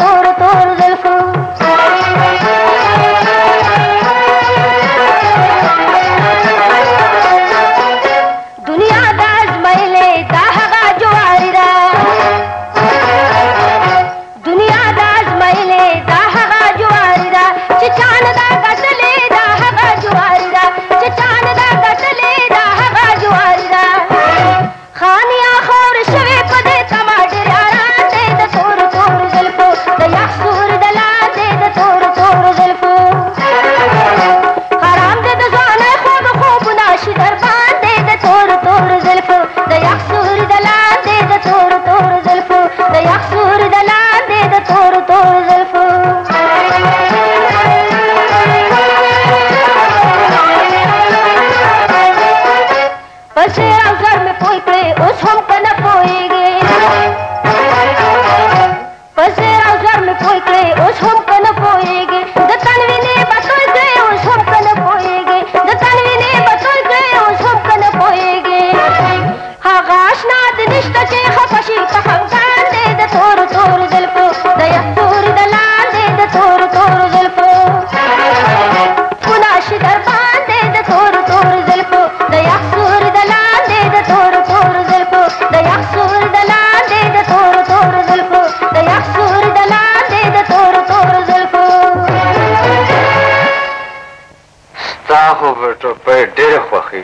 तोर तोर जुल्फों दुनिया दाज मैले दाहगा जुआरिरा दुनिया दाज मैले दाहगा जुआरिरा चिचान दा गटले दाहगा जुआरिरा चिचान दा गटले दाहगा जुआरिरा खानिया खोर शवे पदे टमाटर यारा दे द तोर तोर जुल्फो द यसूर दला दे द तोर तोर जुल्फो हराम दे द जाने खूब खूब नाशी दरबान दे द तोर तोर जुल्फो द यसूर दला दे द तोर तोर जुल्फो द यसूर दला दे द तोर तोर जुल्फो पसेरा घर में पोई पे उस हम कन पोएगे पसेरा घर में पोई पे उस हम कन पोएगे द तनवी ने बतोई के उस हम कन पोएगे द तनवी ने बतोई के उस हम कन पोएगे हागाश नाद निष्ठा के खपशी पखंगान दे द तोर तोर जुल्फो द यसूर दला दे द तोर तोर जुल्फो कुनाशी दरबान दे द तोर तोर जुल्फो द यसूर दला दे द तोर तोर जुल्फो द यसूर दला दे द तोर तोर जुल्फो द यसूर दला दे द तोर तोर जुल्फो स्ताहो बेटो पे डेरे खोखी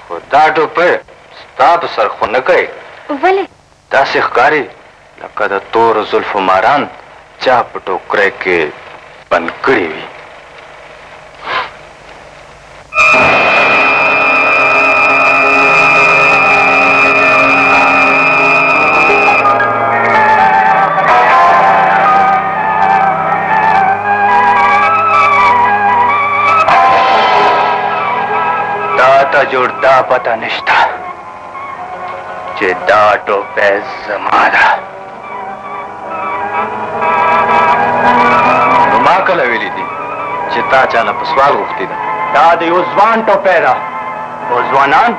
खुदा तो पे स्ताब सर खो न गए वले दासे ख़कारी लका द तोर जुल्फो मारान चा पटो करे के बनकड़ी हुई दाता जोड़ता पता निष्ठा जे दाटो पे जमाना मां कल हवेली थी चिता चाना पसवाल गुफ्ती था दादी उजवान तो पैरा उजवानान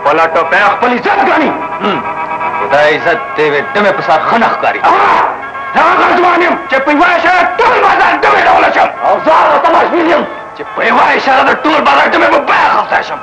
पला तो पैरा खपल इज्जत गानी खुदा इज्जत देवे दमे पसार खनख कारी रागा जवानियम चे पैवा इशारा टूल बाजार दमे डोलशम औजार तमाश मिलियम चे पैवा इशारा टूल बाजार दमे मुबाया खफ्ताशम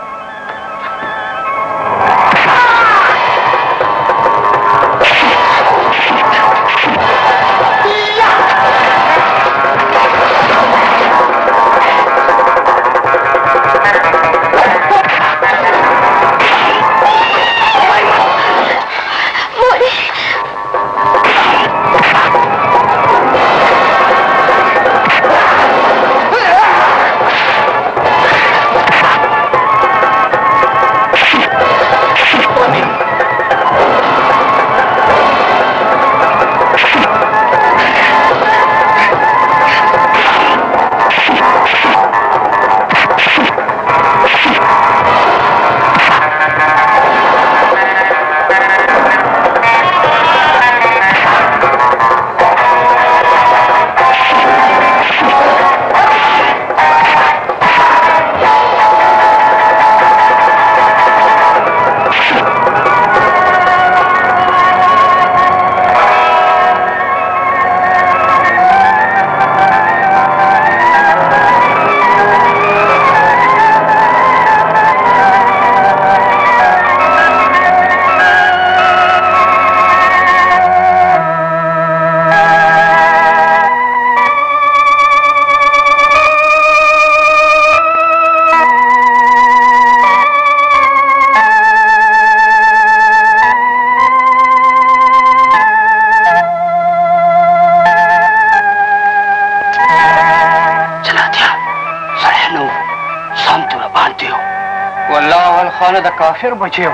खाना द काफिर बचे हो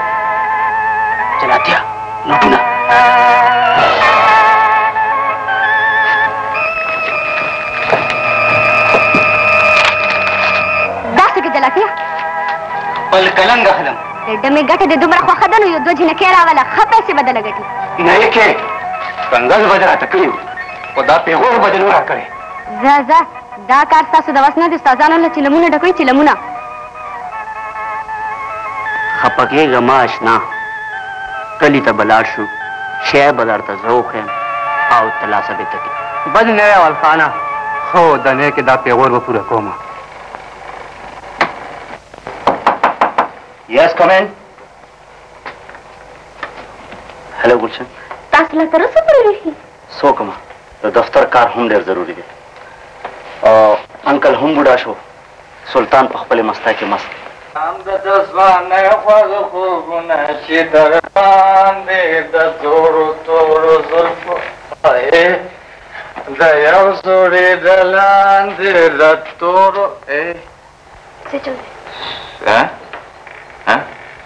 चला दिया नोटुना दास के जला दिया पल कलंग खलम डमे गटे दे दुमरा खो खदन यो दोजी ने केरा वाला खपे से बदल गटी नहीं के कंगल बजरा तकलीफ खुदा पे हो बदल रहा करे जा जा दा कारता से दवसना दे साजानो ने चिलमुना ढकोई चिलमुना खपके गमाश ना कली त बलाड़ शू शे बलाड़ त ज़ौक़ है आओ तला सबे तकी بل نه اول خانه خو د نه کې دا پیغور به پوره کوم. یس کمن. هلو ګلشن. تاسو لا تر اوسه پورې ویښ څوک د دفتر کار هم ډېر ضروري دی. انکل هم بوډا شو. سلطان په خپلې مستا کې مست. هم د ځوانۍ خوږ خوبونه چې در باندې د تورو تورو زلفو د یو سوړي د لاندې د تورو څه چل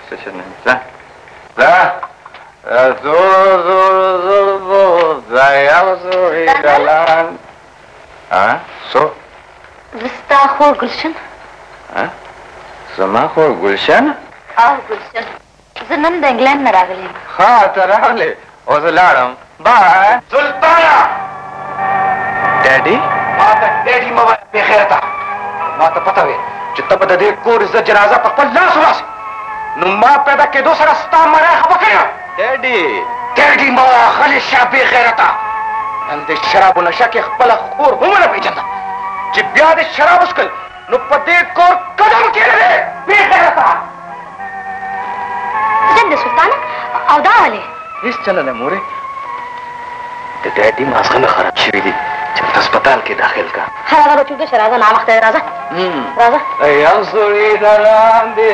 څه چل نه د تورو تورو زلفو د یو سوړي د لاندې څو زه ستا خور ګلشن. زما خور ګلشن؟ او ګلشن زه نن د انګلند نه راغلی یم. ها ته راغلې اوس لاړم. بای سلطانه. ډیډي ما ته ډیډي مه وایه بې خیرته. ما ته پته وې چې ته به د دې کور عزت جنازه په خپل لاس وراسې. نو ما پیدا کېدو سره ستا مړی خفه کړې. ډیډي ډیډي مه وایه غلې شه بې خیرته. نن د شرابو نشه کې خپله خور هم ونه پېژنده چې بیا دې شراب وڅښل نو په دې کور قدم کېږدې بې خیرته. څنګه سلطانه او دا ولې هېڅ چله نه مورې. د ډیډي مازغه مې خراب شوي دي چې په هسپتال کې داخل کا. هغه به چوده شه راځه ناوخته دی راځه راځه. یو سوړي د لاندې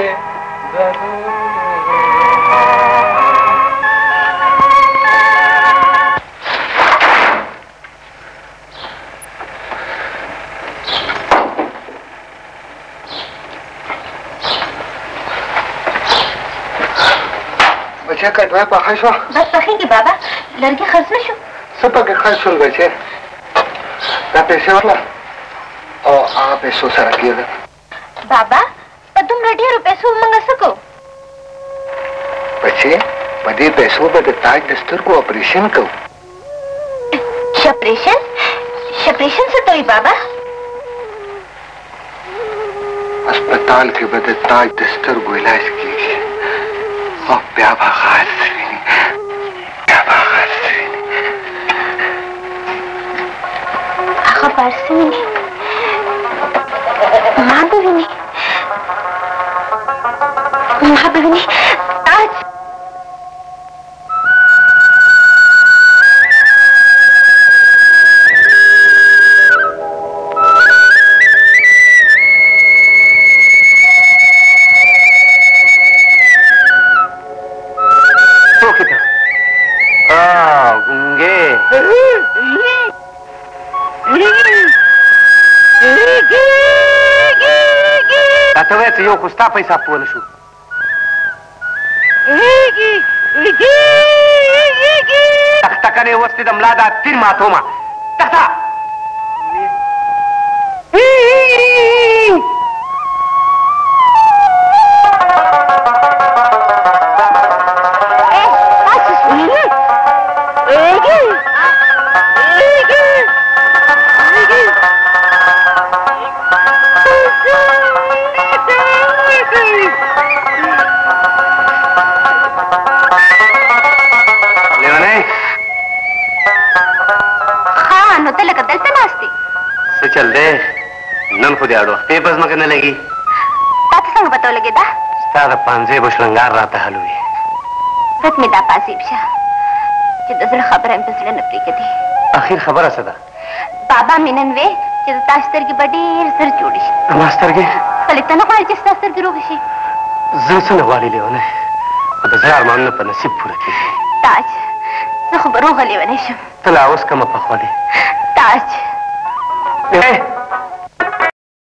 بچه کټوه پخه شوه؟ بس پخېږي بابا. لرګي خرڅ نه شو؟ څه پکې خرڅ شول بچې؟ دا پیسې ورله او هغه پیسو سره کېده. بابا په دومره ډېرو پیسو موږ څه کوو؟ بچې په دې پیسو به د تاج د سترګو اپریشن کوو. شپریشن؟ شپریشن څه ته وایي بابا؟ اسپتال کې به د تاج د سترګو علاج کېږي او بیا به غاز ویني بیا به غاز ویني. هغه پارسي ویني ما به ویني ما به ویني تاج. یو خو ستا پیسه پوه نه شو. تختکنې اوس دې د ملا دا تیر ماتومه. تخته चल दे नन خو دې اړ وخت په ځمکه نه لګي. تاسو څنګه پته ولګېده؟ ستا د پانځې به شلنګار راته حلوي. رد مې دا پاسیب شه چې د زړه خبره مې په زړه نه پرېږدي. اخر خبره څه ده؟ بابا مې نن وې چې د تا سترګې به ډېر زر جوړې شي. زما سترګې؟ ولې ته نه غواړې چې ستا سترګې روغې شي؟ زه څه نه غواړې لیونۍ، خو د زړه ارمانونه په نصیب پوره کېږي. تاج زه خو به روغه لیونۍ شم. ته لا اوس کومه پخولې؟ تاج